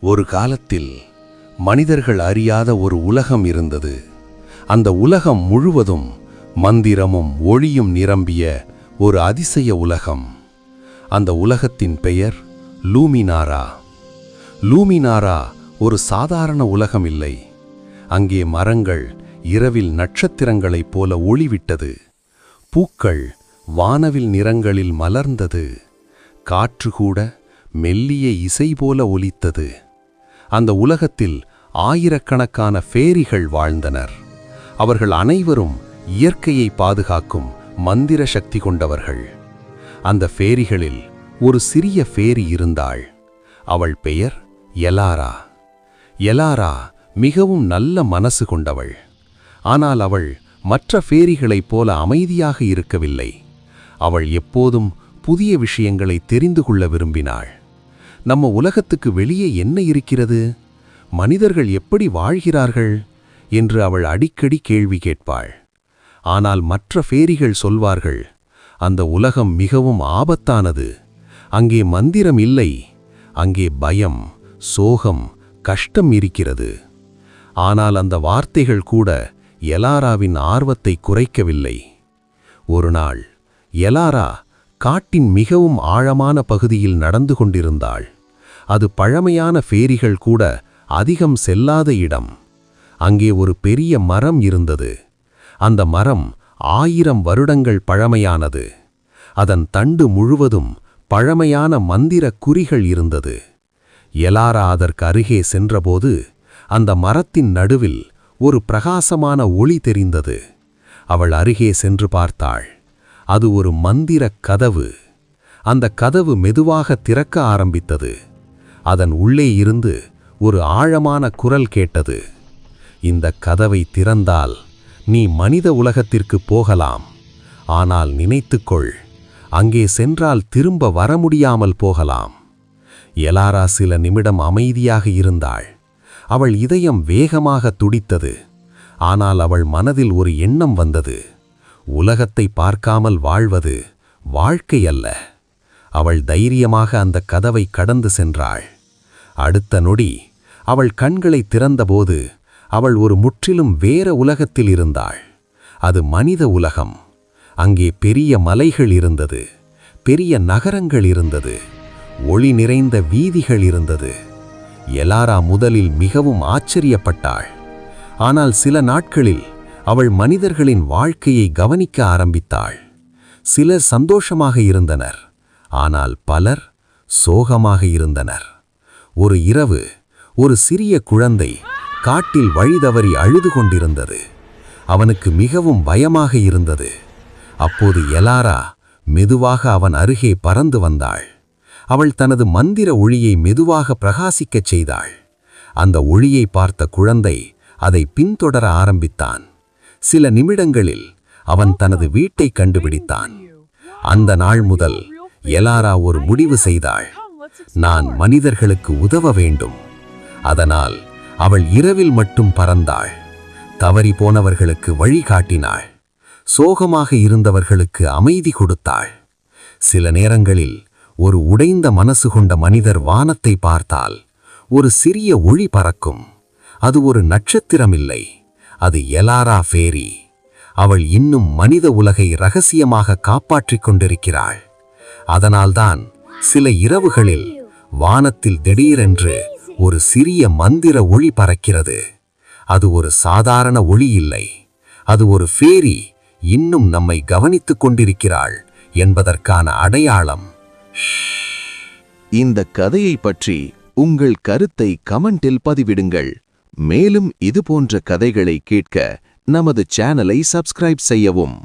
ஒரு காலத்தில் மனிதர்கள் அறியாத ஒரு உலகம் இருந்தது. அந்த உலகம் முழுவதும் மந்திரமும் ஒளியும் நிரம்பிய ஒரு அதிசய உலகம். அந்த உலகத்தின் பெயர் லூமினாரா. லூமினாரா ஒரு சாதாரண உலகம் இல்லை. அங்கே மரங்கள் இரவில் நட்சத்திரங்களைப் போல ஒளிவிட்டது. பூக்கள் வானவில் நிறங்களில் மலர்ந்தது. காற்று கூட மெல்லிய இசை போல ஒலித்தது. அந்த உலகத்தில் ஆயிரக்கணக்கான ஃபேரிகள் வாழ்ந்தனர். அவர்கள் அனைவரும் இயற்கையை பாதுகாக்கும் மந்திர சக்தி கொண்டவர்கள். அந்த ஃபேரிகளில் ஒரு சிறிய ஃபேரி இருந்தாள். அவள் பெயர் எலாரா. எலாரா மிகவும் நல்ல மனசு கொண்டவள். ஆனால் அவள் மற்ற ஃபேரிகளைப் போல அமைதியாக இருக்கவில்லை. அவள் எப்போதும் புதிய விஷயங்களை தெரிந்து கொள்ள விரும்பினாள். நம்ம உலகத்துக்கு வெளியே என்ன இருக்கிறது, மனிதர்கள் எப்படி வாழ்கிறார்கள் என்று அவள் அடிக்கடி கேள்வி கேட்பாள். ஆனால் மற்ற ஃபேரிகள் சொல்வார்கள், அந்த உலகம் மிகவும் ஆபத்தானது. அங்கே மந்திரம் இல்லை, அங்கே பயம், சோகம், கஷ்டம் இருக்கிறது. ஆனால் அந்த வார்த்தைகள் கூட எலாராவின் ஆர்வத்தை குறைக்கவில்லை. ஒரு நாள் எலாரா காட்டின் மிகவும் ஆழமான பகுதியில் நடந்து கொண்டிருந்தாள். அது பழமையான ஃபேரிகள் கூட அதிகம் செல்லாத இடம். அங்கே ஒரு பெரிய மரம் இருந்தது. அந்த மரம் 1000 வருடங்கள் பழமையானது. அதன் தண்டு முழுவதும் பழமையான மந்திர குறிகள் இருந்தது. எலாரா அதற்கு அருகே சென்றபோது அந்த மரத்தின் நடுவில் ஒரு பிரகாசமான ஒளி தெரிந்தது. அவள் அருகே சென்று பார்த்தாள். அது ஒரு மந்திர கதவு. அந்த கதவு மெதுவாக திறக்க ஆரம்பித்தது. அதன் உள்ளே இருந்து ஒரு ஆழமான குரல் கேட்டது. இந்த கதவை திறந்தால் நீ மனித உலகத்திற்கு போகலாம். ஆனால் நினைத்துக்கொள், அங்கே சென்றால் திரும்ப வர முடியாமல் போகலாம். எலாரா சில நிமிடம் அமைதியாக இருந்தாள். அவள் இதயம் வேகமாக துடித்தது. ஆனால் அவள் மனதில் ஒரு எண்ணம் வந்தது. உலகத்தை பார்க்காமல் வாழ்வது வாழ்க்கை அல்ல. அவள் தைரியமாக அந்த கதவை கடந்து சென்றாள். அடுத்த நொடி அவள் கண்களை திறந்தபோது அவள் ஒரு முற்றிலும் வேற உலகத்தில் இருந்தாள். அது மனித உலகம். அங்கே பெரிய மலைகள் இருந்தது, பெரிய நகரங்கள் இருந்தது, ஒளி நிறைந்த வீதிகள் இருந்தது. எலாரா முதலில் மிகவும் ஆச்சரியப்பட்டாள். ஆனால் சில நாட்களில் அவள் மனிதர்களின் வாழ்க்கையை கவனிக்க ஆரம்பித்தாள். சிலர் சந்தோஷமாக இருந்தனர், ஆனால் பலர் சோகமாக இருந்தனர். ஒரு இரவு ஒரு சிறிய குழந்தை காட்டில் வழிதவறி அழுது கொண்டிருந்தது. அவனுக்கு மிகவும் பயமாக இருந்தது. அப்போது எலாரா மெதுவாக அவன் அருகே பறந்து வந்தாள். அவள் தனது மந்திர ஒளியை மெதுவாக பிரகாசிக்கச் செய்தாள். அந்த ஒளியை பார்த்த குழந்தை அதை பின்தொடர ஆரம்பித்தான். சில நிமிடங்களில் அவன் தனது வீட்டை கண்டுபிடித்தான். அந்த நாள் முதல் எலாரா ஒரு முடிவு செய்தாள். நான் மனிதர்களுக்கு உதவ வேண்டும். அதனால் அவள் இரவில் மட்டும் பறந்தாள். தவறி போனவர்களுக்கு வழிகாட்டினாள். சோகமாக இருந்தவர்களுக்கு அமைதி கொடுத்தாள். சில நேரங்களில் ஒரு உடைந்த மனசு கொண்ட மனிதர் வானத்தை பார்த்தால் ஒரு சிறிய ஒளி பறக்கும். அது ஒரு நட்சத்திரம் இல்லை, அது எலாரா ஃபேரி. அவள் இன்னும் மனித உலகை ரகசியமாக காப்பாற்றிக் கொண்டிருக்கிறாள். அதனால்தான் சில இரவுகளில் வானத்தில் திடீரென்று ஒரு சிறிய மந்திர ஒளி பறக்கிறது. அது ஒரு சாதாரண ஒளி இல்லை, அது ஒரு ஃபேரி இன்னும் நம்மை கவனித்துக் கொண்டிருக்கிறாள் என்பதற்கான அடையாளம். இந்த கதையை பற்றி உங்கள் கருத்தை கமெண்டில் பதிவிடுங்கள். மேலும் இதுபோன்ற கதைகளை கேட்க நமது சேனலை சப்ஸ்கிரைப் செய்யவும்.